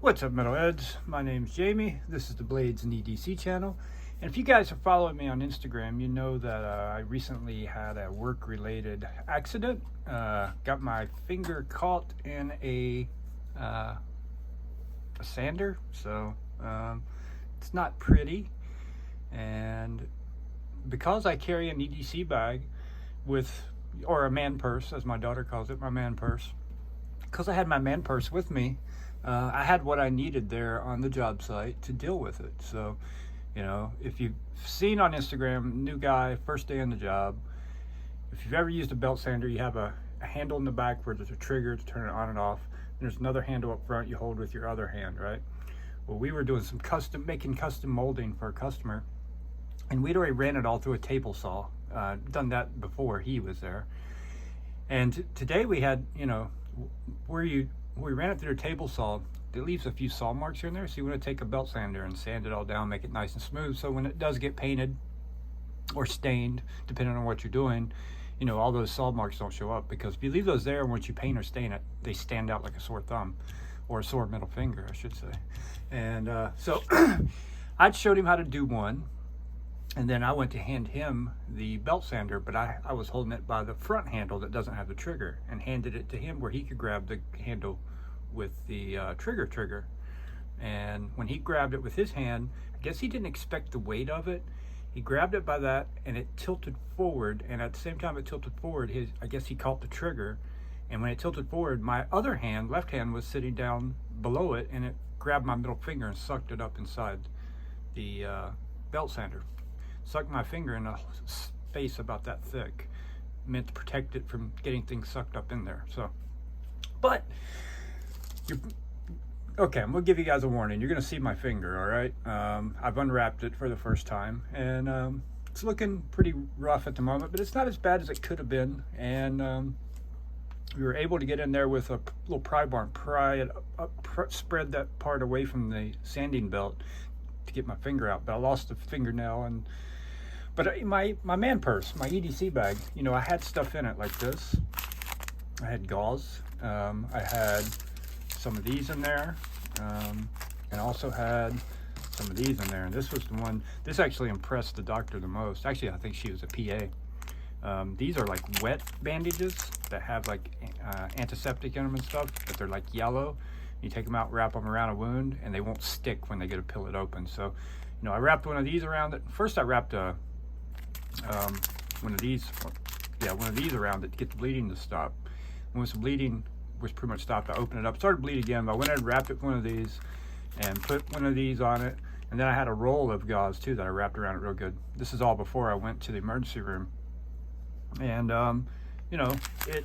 What's up, Metalheads? My name's Jamie. This is the Blades and EDC channel. And if you guys are following me on Instagram, you know that I recently had a work-related accident. Got my finger caught in a sander, so it's not pretty. And because I carry an EDC bag or a man purse, as my daughter calls it, my man purse, because I had my man purse with me, I had what I needed there on the job site to deal with it. So, you know, if you've seen on Instagram, new guy, first day on the job, if you've ever used a belt sander, you have a handle in the back where there's a trigger to turn it on and off. And there's another handle up front you hold with your other hand, right? Well, we were doing some making custom molding for a customer, and we'd already ran it all through a table saw. Done that before he was there. And today we had, you know, where we ran it through a table saw, it leaves a few saw marks here and there, so you want to take a belt sander and sand it all down, make it nice and smooth, so when it does get painted or stained, depending on what you're doing, you know, all those saw marks don't show up, because if you leave those there, once you paint or stain it, they stand out like a sore thumb, or a sore middle finger, I should say. And so I'd showed him how to do one, and then I went to hand him the belt sander, but I was holding it by the front handle that doesn't have the trigger, and handed it to him where he could grab the handle with the trigger. And when he grabbed it with his hand, I guess he didn't expect the weight of it. He grabbed it by that, and it tilted forward, and at the same time it tilted forward, I guess he caught the trigger, and when it tilted forward, my other hand, left hand, was sitting down below it, and it grabbed my middle finger and sucked it up inside the belt sander. Sucked my finger in a space about that thick, meant to protect it from getting things sucked up in there. So, but okay, I'm gonna give you guys a warning. You're gonna see my finger, all right? I've unwrapped it for the first time, and it's looking pretty rough at the moment, but it's not as bad as it could have been. And we were able to get in there with a little pry bar and spread that part away from the sanding belt to get my finger out, but I lost the fingernail. But my man purse, my EDC bag, you know, I had stuff in it like this. I had gauze, I had some of these in there, and also had some of these in there. And this was the one, this actually impressed the doctor the most. Actually, I think she was a PA. These are like wet bandages that have like antiseptic in them and stuff, but they're like yellow. You take them out, wrap them around a wound, and they won't stick when they get to peel it open. So, you know, I wrapped one of these around it. First, I wrapped one of these around it to get the bleeding to stop. Once the bleeding was pretty much stopped, I opened it up, started to bleed again, but I went ahead and wrapped it with one of these and put one of these on it. And then I had a roll of gauze too that I wrapped around it real good. This is all before I went to the emergency room. And, you know, it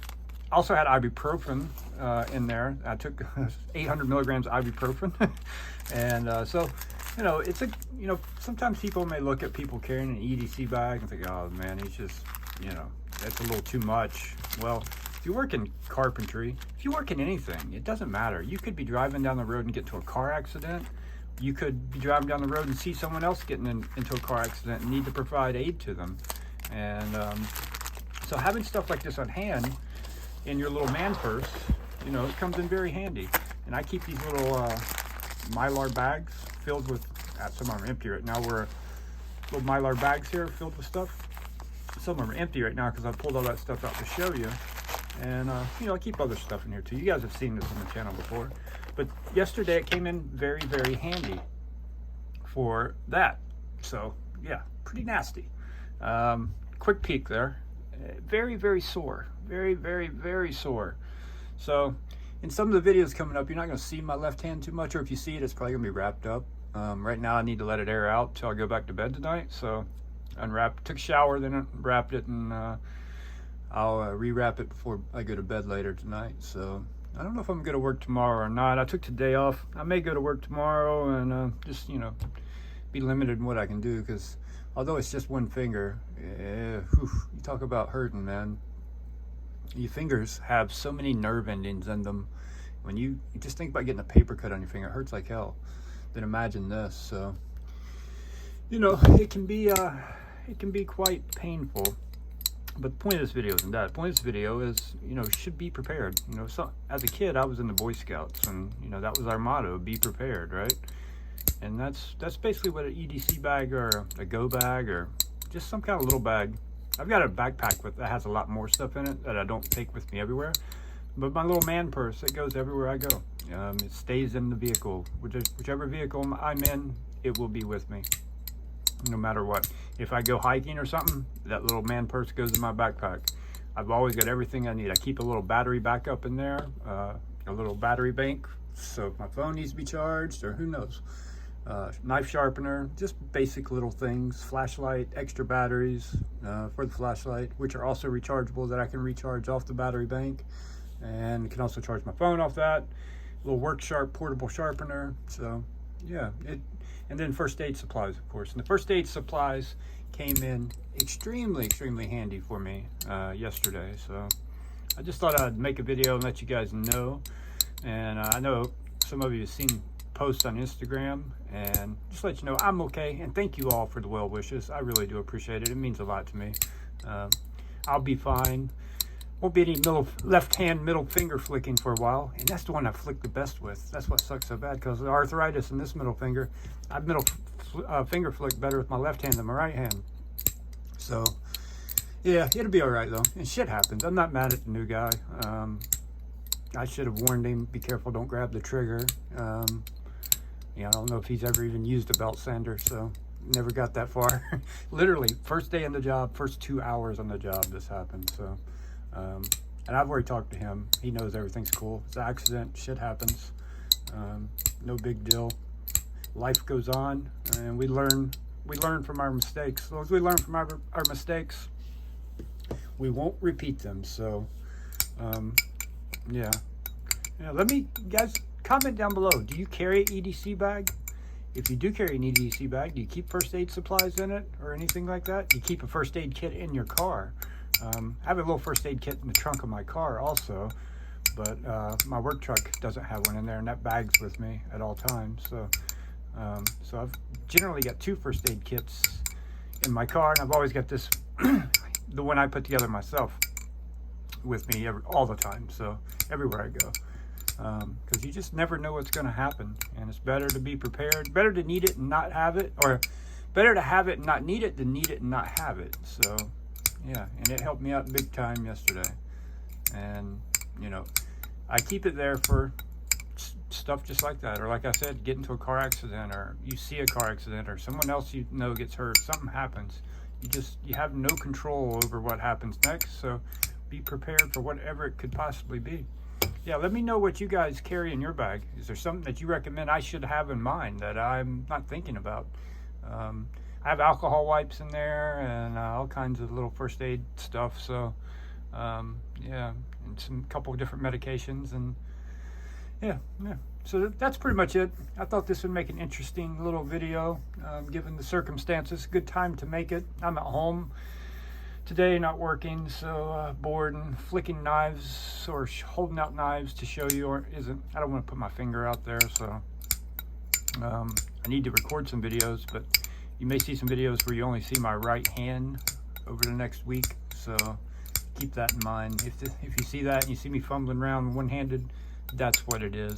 also had ibuprofen in there. I took 800 milligrams of ibuprofen. And so, you know, sometimes people may look at people carrying an EDC bag and think, oh man, he's just, you know, that's a little too much. Well, if you work in carpentry, if you work in anything, it doesn't matter. You could be driving down the road and get into a car accident. You could be driving down the road and see someone else getting into a car accident and need to provide aid to them. And so having stuff like this on hand in your little man purse, you know, it comes in very handy. And I keep these little Mylar bags filled with, some of them are empty right now. We're little Mylar bags here filled with stuff. Some of them are empty right now because I pulled all that stuff out to show you. And, you know, I keep other stuff in here too. You guys have seen this on the channel before. But yesterday it came in very, very handy for that. So, yeah, pretty nasty. Quick peek there. Very, very sore. Very, very, very sore. So, in some of the videos coming up, you're not going to see my left hand too much, or if you see it, it's probably going to be wrapped up. Right now, I need to let it air out till I go back to bed tonight. So, took a shower, then wrapped it, and I'll rewrap it before I go to bed later tonight. So, I don't know if I'm going to work tomorrow or not. I took today off. I may go to work tomorrow and just, you know, be limited in what I can do, because although it's just one finger, you talk about hurting, man. Your fingers have so many nerve endings in them. When you just think about getting a paper cut on your finger, it hurts like hell. Then imagine this. So, you know, it can be quite painful. But the point of this video isn't that. The point of this video is, you know, should be prepared. You know, so as a kid, I was in the Boy Scouts, and you know that was our motto: be prepared, right? And that's basically what an EDC bag or a go bag or just some kind of little bag. I've got a backpack that has a lot more stuff in it that I don't take with me everywhere. But my little man purse, it goes everywhere I go. It stays in the vehicle. Whichever vehicle I'm in, it will be with me, no matter what. If I go hiking or something, that little man purse goes in my backpack. I've always got everything I need. I keep a little battery backup in there, a little battery bank, so if my phone needs to be charged, or who knows. Knife sharpener, just basic little things. Flashlight, extra batteries for the flashlight, which are also rechargeable, that I can recharge off the battery bank, and can also charge my phone off that. Little work sharp portable sharpener. So yeah, and then first aid supplies, of course. And the first aid supplies came in extremely handy for me yesterday. So I just thought I'd make a video and let you guys know. And I know some of you have seen posts on Instagram, and just let you know I'm okay, and thank you all for the well wishes. I really do appreciate it. It means a lot to me. I'll be fine. Won't be any left hand middle finger flicking for a while, and that's the one I flick the best with. That's what sucks so bad, because the arthritis in this middle finger. I finger flick better with my left hand than my right hand. So yeah, it'll be all right though, and shit happens. I'm not mad at the new guy. I should have warned him, be careful, don't grab the trigger. Yeah, I don't know if he's ever even used a belt sander, so never got that far. Literally, first day on the job, first 2 hours on the job, this happened. So, and I've already talked to him. He knows everything's cool. It's an accident, shit happens. No big deal. Life goes on, and we learn from our mistakes. As long as we learn from our mistakes, we won't repeat them. So, yeah. Let me, guys, comment down below. Do you carry an EDC bag? If you do carry an EDC bag, do you keep first aid supplies in it or anything like that? Do you keep a first aid kit in your car? I have a little first aid kit in the trunk of my car also, but my work truck doesn't have one in there, and that bag's with me at all times. So, so I've generally got 2 first aid kits in my car, and I've always got this, the one I put together myself, with me all the time. So everywhere I go. Because you just never know what's going to happen, and it's better to be prepared. Better to need it and not have it, or better to have it and not need it than need it and not have it. So yeah, and it helped me out big time yesterday. And you know, I keep it there for stuff just like that, or like I said, get into a car accident, or you see a car accident, or someone else you know gets hurt, something happens. You have no control over what happens next. So be prepared for whatever it could possibly be. Yeah, let me know what you guys carry in your bag. Is there something that you recommend I should have in mind that I'm not thinking about? I have alcohol wipes in there, and all kinds of little first aid stuff. So, yeah, and some couple of different medications, and yeah. So that's pretty much it. I thought this would make an interesting little video, given the circumstances. Good time to make it. I'm at home today, not working, so bored and flicking knives or holding out knives to show you, or I don't want to put my finger out there, so I need to record some videos, but you may see some videos where you only see my right hand over the next week, so keep that in mind. If you see that and you see me fumbling around one-handed, that's what it is.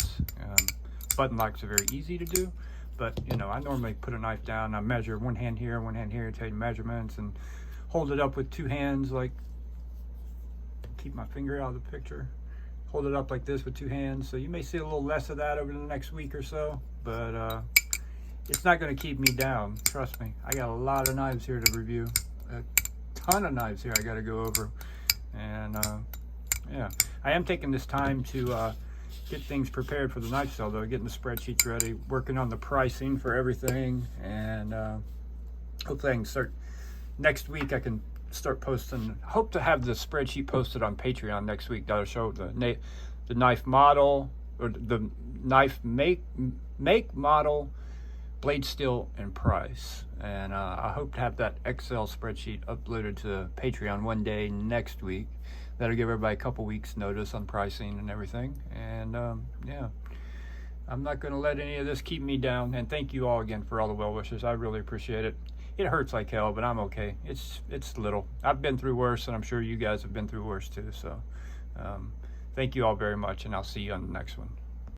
Button locks are very easy to do, but you know, I normally put a knife down, I measure one hand here, tell you measurements, and hold it up with 2 hands, like, keep my finger out of the picture, hold it up like this with 2 hands. So you may see a little less of that over the next week or so, but it's not going to keep me down, trust me. I got a lot of knives here to review, a ton of knives here I got to go over. And yeah, I am taking this time to get things prepared for the knife sale though, getting the spreadsheets ready, working on the pricing for everything, and hopefully I can start next week. I can start posting, hope to have the spreadsheet posted on Patreon next week. That'll show the knife model, or the knife make, model, blade steel, and price. And I hope to have that Excel spreadsheet uploaded to Patreon one day next week. That'll give everybody a couple weeks notice on pricing and everything. And yeah, I'm not going to let any of this keep me down. And thank you all again for all the well wishes. I really appreciate it. It hurts like hell, but I'm okay. It's little. I've been through worse, and I'm sure you guys have been through worse too. So thank you all very much, and I'll see you on the next one.